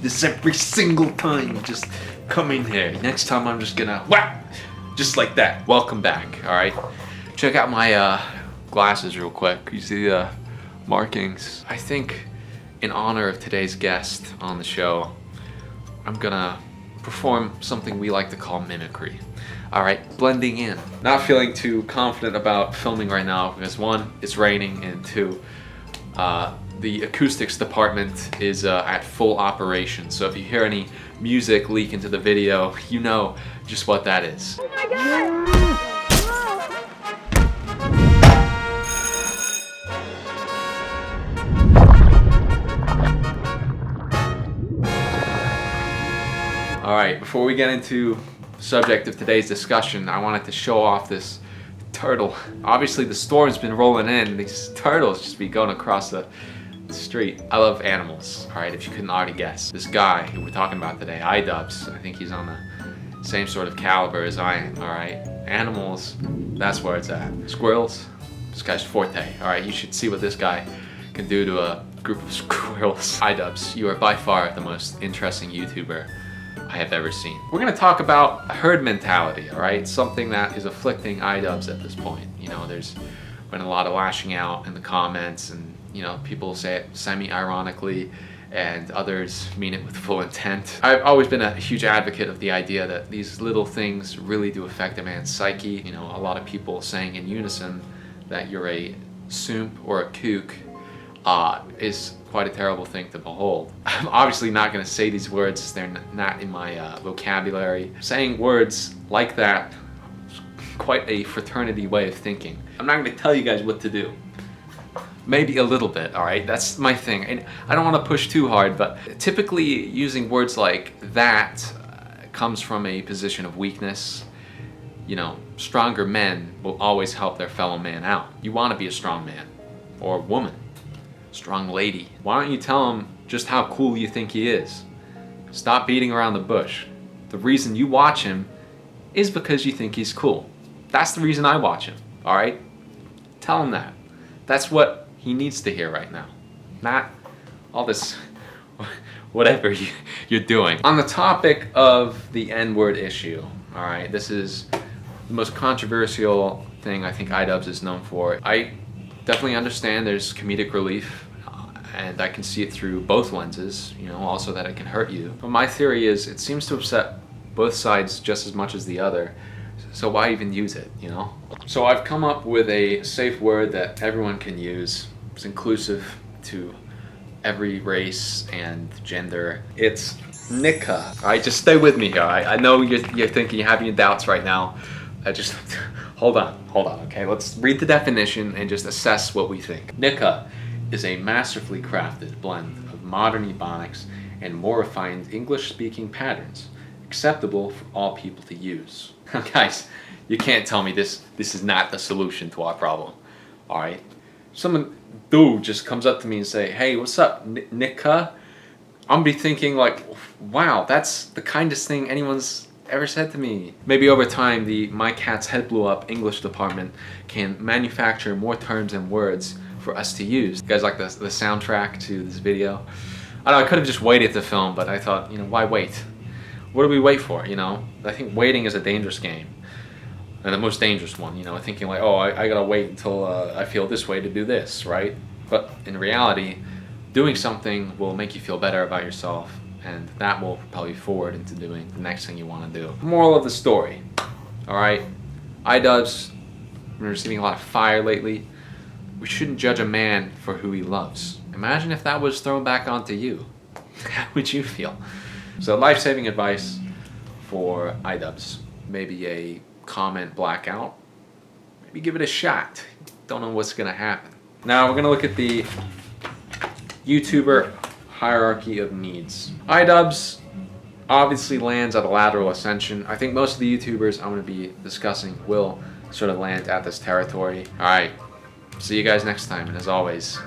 this every single time you just come in here. Next time I'm just gonna whap, just like that. Welcome back, all right? Check out my glasses real quick. You see the markings? I think in honor of today's guest on the show, I'm gonna perform something we like to call mimicry. All right, blending in. Not feeling too confident about filming right now because one, it's raining, and two, the acoustics department is at full operation. So if you hear any music leak into the video, you know just what that is. Oh my God! All right, before we get into the subject of today's discussion, I wanted to show off this turtle. Obviously the storm's been rolling in, these turtles just be going across the street. I love animals, all right, if you couldn't already guess. This guy who we're talking about today, iDubbbz, I think he's on the same sort of caliber as I am, all right? Animals, that's where it's at. Squirrels, this guy's forte, all right? You should see what this guy can do to a group of squirrels. iDubbbz, you are by far the most interesting YouTuber I have ever seen. We're gonna talk about herd mentality, all right? Something that is afflicting iDubbbz at this point. You know, there's been a lot of lashing out in the comments, and you know, people say it semi-ironically and others mean it with full intent. I've always been a huge advocate of the idea that these little things really do affect a man's psyche. You know, a lot of people saying in unison that you're a simp or a kook is quite a terrible thing to behold. I'm obviously not going to say these words, they're not in my vocabulary. Saying words like that is quite a fraternity way of thinking. I'm not going to tell you guys what to do. Maybe a little bit, all right? That's my thing. And I don't want to push too hard, but typically using words like that comes from a position of weakness. You know, stronger men will always help their fellow man out. You want to be a strong man or woman. Strong lady. Why don't you tell him just how cool you think he is? Stop beating around the bush. The reason you watch him is because you think he's cool. That's the reason I watch him, all right? Tell him that. That's what he needs to hear right now. Not all this whatever you're doing. On the topic of the N-word issue, all right, this is the most controversial thing I think iDubbbz is known for. I definitely understand there's comedic relief, and I can see it through both lenses, you know, also that it can hurt you. But my theory is it seems to upset both sides just as much as the other, so why even use it, you know? So I've come up with a safe word that everyone can use. It's inclusive to every race and gender. It's nika. All right, just stay with me here. I know you're thinking, you're having your doubts right now. Hold on, okay? Let's read the definition and just assess what we think. Nika is a masterfully crafted blend of modern Ebonics and more refined English-speaking patterns, acceptable for all people to use. Guys, you can't tell me this is not the solution to our problem, all right? Some dude just comes up to me and say, hey, what's up, Nika? I'm be thinking like, wow, that's the kindest thing anyone's ever said to me. Maybe over time, the My Cat's Head Blew Up English department can manufacture more terms and words for us to use. You guys like the soundtrack to this video? I know I could have just waited to film, but I thought, you know, why wait? What do we wait for, you know? I think waiting is a dangerous game. And the most dangerous one, you know, thinking like, oh, I gotta wait until I feel this way to do this, right? But in reality, doing something will make you feel better about yourself, and that will propel you forward into doing the next thing you want to do. Moral of the story, all right? iDubbbz, I've been receiving a lot of fire lately. We shouldn't judge a man for who he loves. Imagine if that was thrown back onto you. How would you feel? So life-saving advice for iDubbbz. Maybe a comment blackout. Maybe give it a shot. Don't know what's gonna happen. Now we're gonna look at the YouTuber hierarchy of needs. iDubbbz obviously lands at a lateral ascension. I think most of the YouTubers I'm gonna be discussing will sort of land at this territory. All right, see you guys next time, and as always,